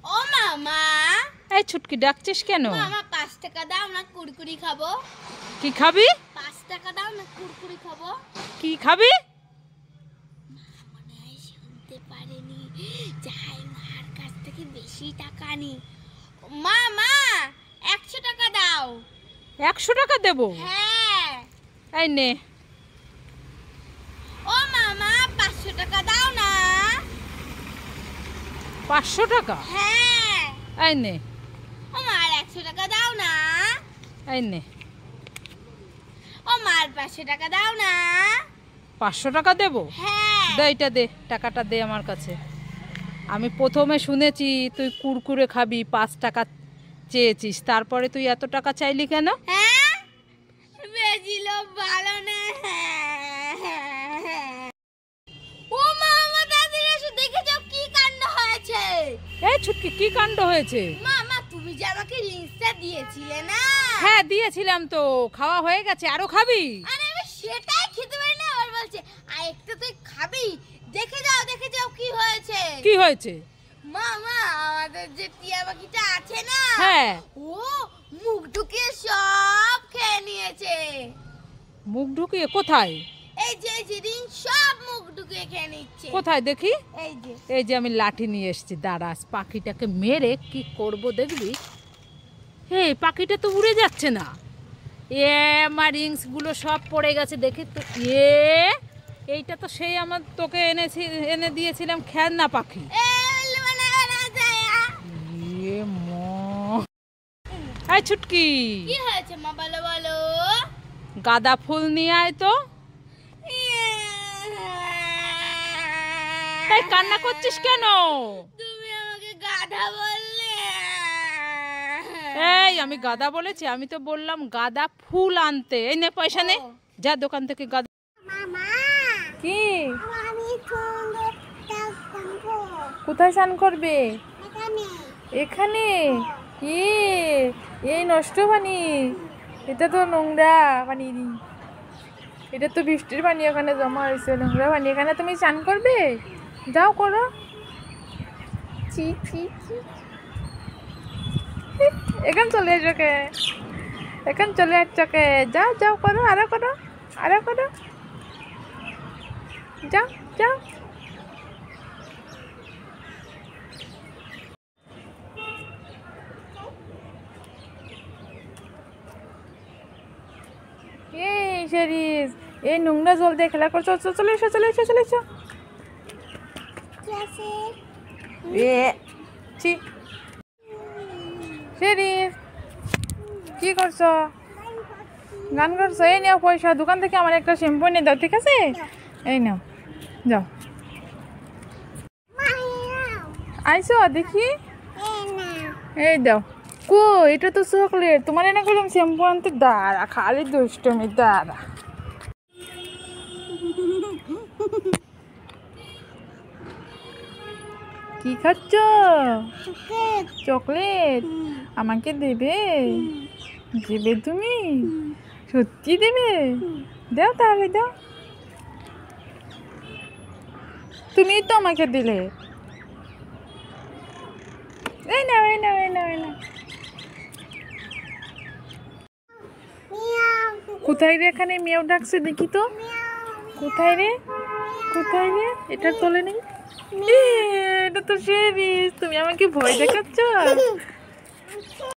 ও মামা, এই ছুটকি ডাকছিস কেন? মামা 5 টাকা দাও না, কুরকুরি খাবো। কি খাবি? 5 টাকা দাও না, কুরকুরি খাবো। কি খাবি? মনে হয় শুনতে পারেনি, যাই মার কাছ থেকে বেশি টাকা নি। মামা 100 টাকা দাও। 100 টাকা দেব? হ্যাঁ। এই নে। ও মামা 500 টাকা দাও না। 500 টাকা? হ্যাঁ। এই নে। ও মার 100 টাকা দাও না। এই নে। ও মার 500 টাকা দাও না। 500 টাকা দেব? হ্যাঁ। দে, এটা দে, টাকাটা দে আমার কাছে। আমি প্রথমে শুনেছি তুই কুরকুরে খাবি, 5 টাকা চেয়েছিস, তারপরে তুই এত টাকা চাইলি কেন? হ্যাঁ, বেশি লোভ ভালো না। ও মামা দাদি এসে দেখে যাও কি কাণ্ড হয়েছে। এই ছুটকি, কি কাণ্ড হয়েছে? মামা তুমি যে আমাকে রিংসটা দিয়েছিলে না? হ্যাঁ দিয়েছিলাম তো, খাওয়া হয়ে গেছে, আরো খাবি? আরে আমি সেটাই খেতে পারি না, আর বলছে আর একটু তুই খাবি। দেখে যাও কি হয়েছে। কি হয়েছে? মামা আমাদের যে টিয়া পাখিটা আছে না, হ্যাঁ। ও মুখ ঢুকিয়ে সব খেয়ে নিয়েছে। মুখ ঢুকিয়ে? কোথায়? এই যে রিং সব মুখ ঢুকিয়ে খেয়ে নিচ্ছে। কোথায় দেখি? এই এই যে আমি লাঠি নিয়ে এসেছি, দাঁড়াস, পাখিটাকে মেরে কি করব দেখবি। হে, পাখিটা তো উড়ে যাচ্ছে না। আমার রিংসগুলো সব পড়ে গেছে দেখি তো। এইটা তো সেই আমার তোকে এনে দিয়েছিলাম খেলনা পাখি। এই ছুটকি, কি হয়েছে মা, বলো বলো। গাঁদা ফুল নিয়ে আয় তো। তাই কান্না করছিস কেন? তুমি আমাকে গাধা বললে। এই আমি গাঁদা বলেছি? আমি তো বললাম গাঁদা ফুল আনতে। এই নে পয়সা নে, যা দোকান থেকে গাঁদা। মামা কি? আমি কোথায় স্নান করবে? এখানে। এখানে? এই নষ্ট পানি, এটা তো নোংরা পানি, এটা তো বৃষ্টির পানি, ওখানে জমা হয়েছে নোংরা পানি, এখানে তুমি স্নান করবে? যাও করো। চি চি চি, এখানে চলে এসো কে, এখানে চলে আসছো কে? যাও যাও করো, আরো করো, আরো করো, যাও যাও। এই শেরিস, এই নোংরা জল দিয়ে খেলা করছো, চলে এসো চলে এসো চলে এসো। ছি, শেরিস কি করছো? গান করছো? এই নাও পয়সা, দোকান থেকে আমার একটা শ্যাম্পু এনে দাও, ঠিক আছে? এই নাও, যাও। আইসো দেখি, এই দাও। কো, এটা তো চকলেট, তোমার এনে করলাম শ্যাম্পু আনতে। দাঁড়া, খালি দুষ্টমি, দাঁড়া। কি খাচ্ছ? চকলেট? আমাকে দেবে? দেবে তুমি? সত্যি দেবে? দাও তাহলে, দাও। তুমি তো আমাকে দিলে। এই নাও, এই নাও, এই নাও, এই নাও। কোথায় রে? এখানে মেয়েও ডাকছে, দেখি তো। কোথায় রে? কোথায় রে? এটা তোলে নেই। এটা তো শেরিস, তুমি আমাকে ভয় দেখাচ্ছ।